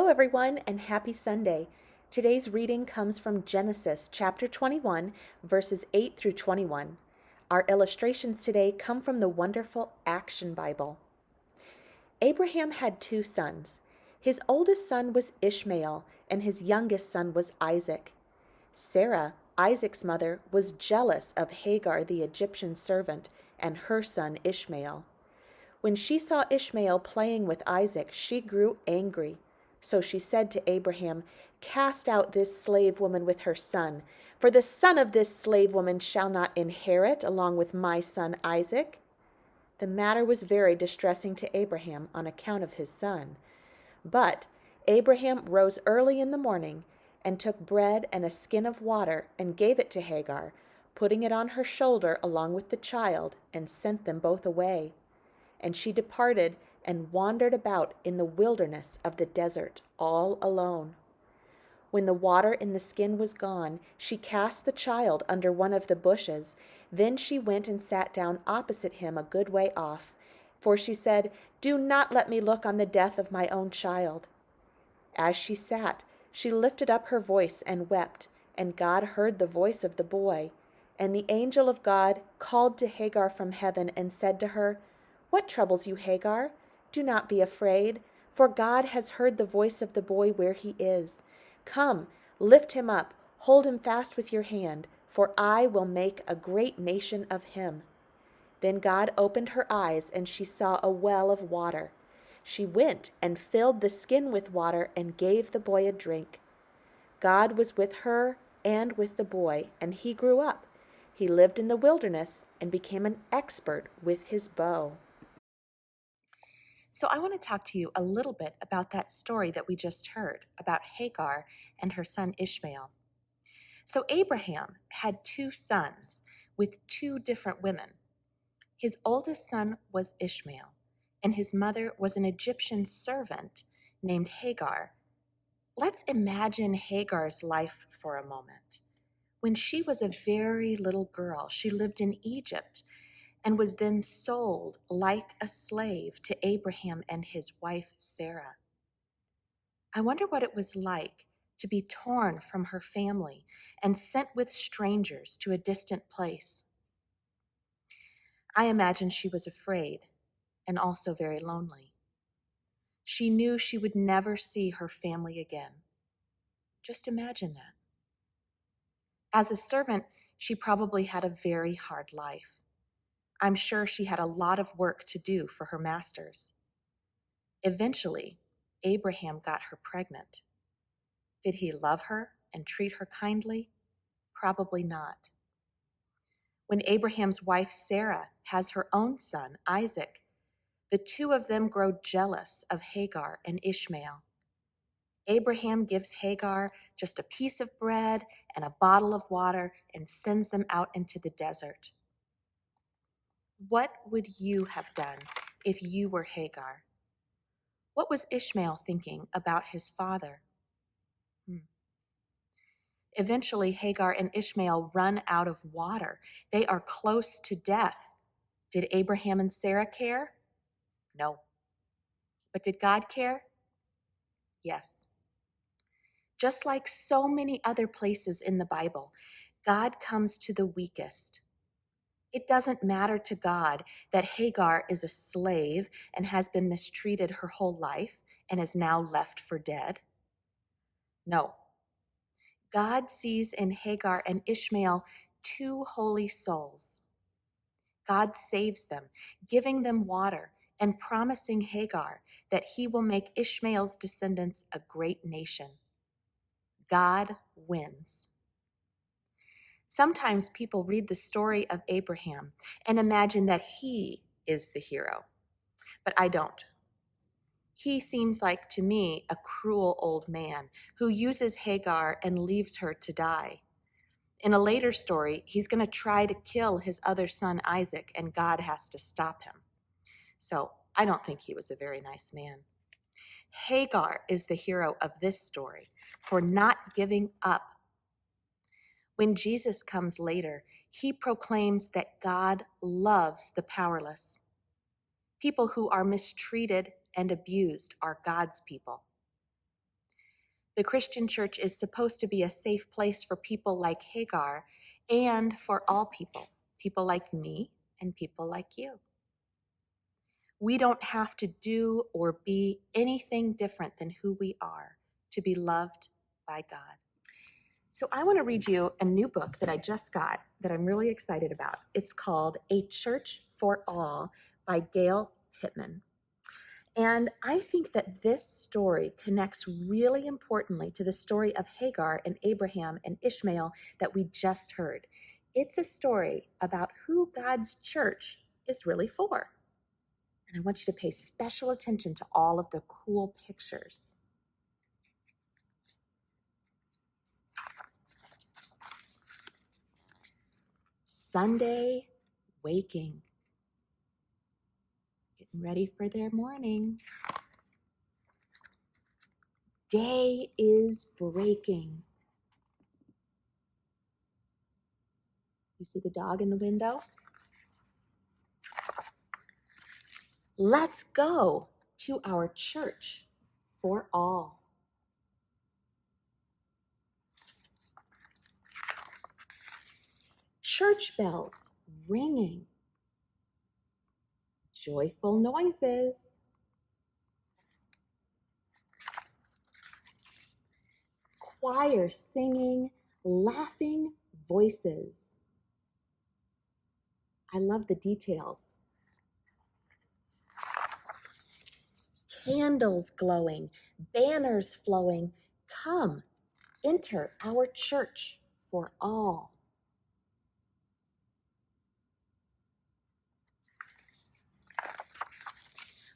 Hello, everyone, and happy Sunday. Today's reading comes from Genesis chapter 21, verses 8 through 21. Our illustrations today come from the wonderful Action Bible. Abraham had two sons. His oldest son was Ishmael, and his youngest son was Isaac. Sarah, Isaac's mother, was jealous of Hagar, the Egyptian servant, and her son Ishmael. When she saw Ishmael playing with Isaac, she grew angry. So she said to Abraham, "Cast out this slave woman with her son, for the son of this slave woman shall not inherit along with my son Isaac." The matter was very distressing to Abraham on account of his son. But Abraham rose early in the morning and took bread and a skin of water and gave it to Hagar, putting it on her shoulder along with the child, and sent them both away. And she departed and wandered about in the wilderness of the desert all alone. When the water in the skin was gone, she cast the child under one of the bushes. Then she went and sat down opposite him a good way off, for she said, "Do not let me look on the death of my own child." As she sat, she lifted up her voice and wept, and God heard the voice of the boy. And the angel of God called to Hagar from heaven and said to her, "What troubles you, Hagar? Do not be afraid, for God has heard the voice of the boy where he is. Come, lift him up, hold him fast with your hand, for I will make a great nation of him." Then God opened her eyes, and she saw a well of water. She went and filled the skin with water and gave the boy a drink. God was with her and with the boy, and he grew up. He lived in the wilderness and became an expert with his bow. So I want to talk to you a little bit about that story that we just heard about Hagar and her son Ishmael. So Abraham had two sons with two different women. His oldest son was Ishmael, and his mother was an Egyptian servant named Hagar. Let's imagine Hagar's life for a moment. When she was a very little girl, she lived in Egypt and was then sold like a slave to Abraham and his wife Sarah. I wonder what it was like to be torn from her family and sent with strangers to a distant place. I imagine she was afraid and also very lonely. She knew she would never see her family again. Just imagine that. As a servant, she probably had a very hard life. I'm sure she had a lot of work to do for her masters. Eventually, Abraham got her pregnant. Did he love her and treat her kindly? Probably not. When Abraham's wife Sarah has her own son, Isaac, the two of them grow jealous of Hagar and Ishmael. Abraham gives Hagar just a piece of bread and a bottle of water and sends them out into the desert. What would you have done if you were Hagar? What was Ishmael thinking about his father? Eventually, Hagar and Ishmael run out of water. They are close to death. Did Abraham and Sarah care? No. But did God care? Yes. Just like so many other places in the Bible, God comes to the weakest. It doesn't matter to God that Hagar is a slave and has been mistreated her whole life and is now left for dead. No. God sees in Hagar and Ishmael two holy souls. God saves them, giving them water and promising Hagar that he will make Ishmael's descendants a great nation. God wins. Sometimes people read the story of Abraham and imagine that he is the hero, but I don't. He seems like, to me, a cruel old man who uses Hagar and leaves her to die. In a later story, he's going to try to kill his other son, Isaac, and God has to stop him. So I don't think he was a very nice man. Hagar is the hero of this story for not giving up. When Jesus comes later, he proclaims that God loves the powerless. People who are mistreated and abused are God's people. The Christian church is supposed to be a safe place for people like Hagar and for all people, people like me and people like you. We don't have to do or be anything different than who we are to be loved by God. So I want to read you a new book that I just got that I'm really excited about. It's called A Church for All by Gail Pittman. And I think that this story connects really importantly to the story of Hagar and Abraham and Ishmael that we just heard. It's a story about who God's church is really for. And I want you to pay special attention to all of the cool pictures. Sunday waking. Getting ready for their morning. Day is breaking. You see the dog in the window? Let's go to our church for all. Church bells ringing. Joyful noises. Choir singing, laughing voices. I love the details. Candles glowing, banners flowing. Come, enter our church for all.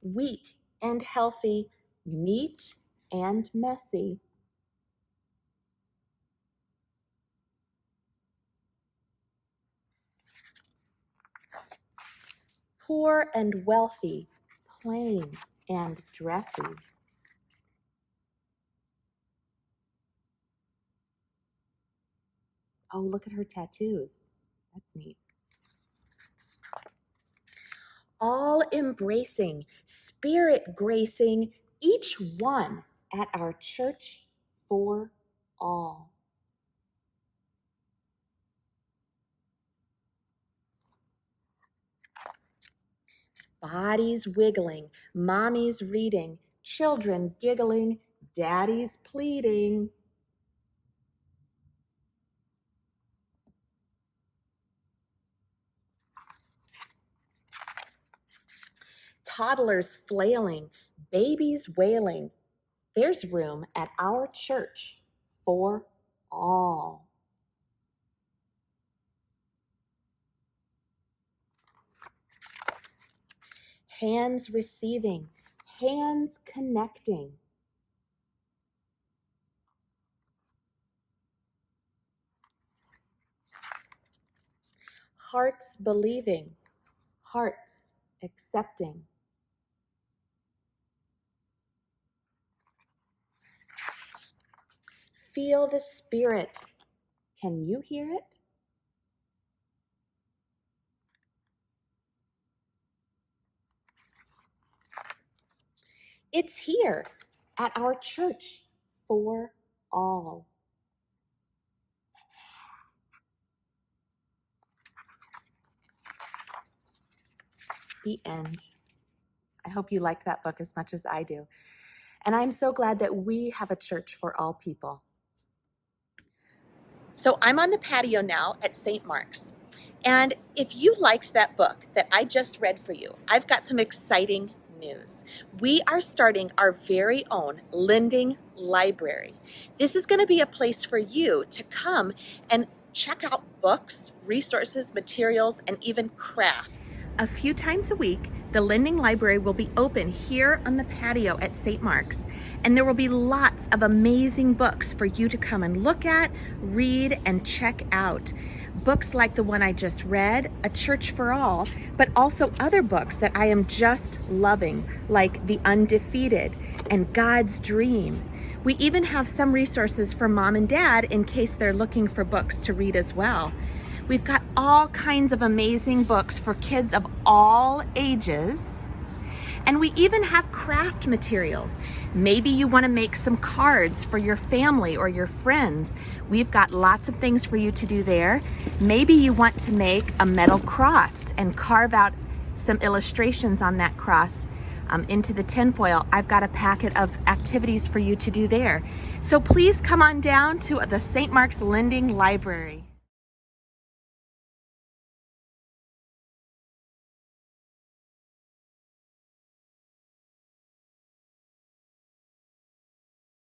Weak and healthy, neat and messy. Poor and wealthy, plain and dressy. Oh, look at her tattoos. That's neat. All embracing, spirit gracing, each one at our church for all. Bodies wiggling, mommies reading, children giggling, daddies pleading. Toddlers flailing, babies wailing. There's room at our church for all. Hands receiving, hands connecting. Hearts believing, hearts accepting. Feel the Spirit. Can you hear it? It's here at our church for all. The end. I hope you like that book as much as I do. And I'm so glad that we have a church for all people. So I'm on the patio now at St. Mark's. And if you liked that book that I just read for you, I've got some exciting news. We are starting our very own lending library. This is going to be a place for you to come and check out books, resources, materials, and even crafts. A few times a week, the lending library will be open here on the patio at St. Mark's, and there will be lots of amazing books for you to come and look at, read, and check out. Books like the one I just read, A Church for All, but also other books that I am just loving, like The Undefeated and God's Dream. We even have some resources for mom and dad in case they're looking for books to read as well. We've got all kinds of amazing books for kids of all ages. And we even have craft materials. Maybe you want to make some cards for your family or your friends. We've got lots of things for you to do there. Maybe you want to make a metal cross and carve out some illustrations on that cross into the tinfoil. I've got a packet of activities for you to do there. So please come on down to the St. Mark's Lending Library.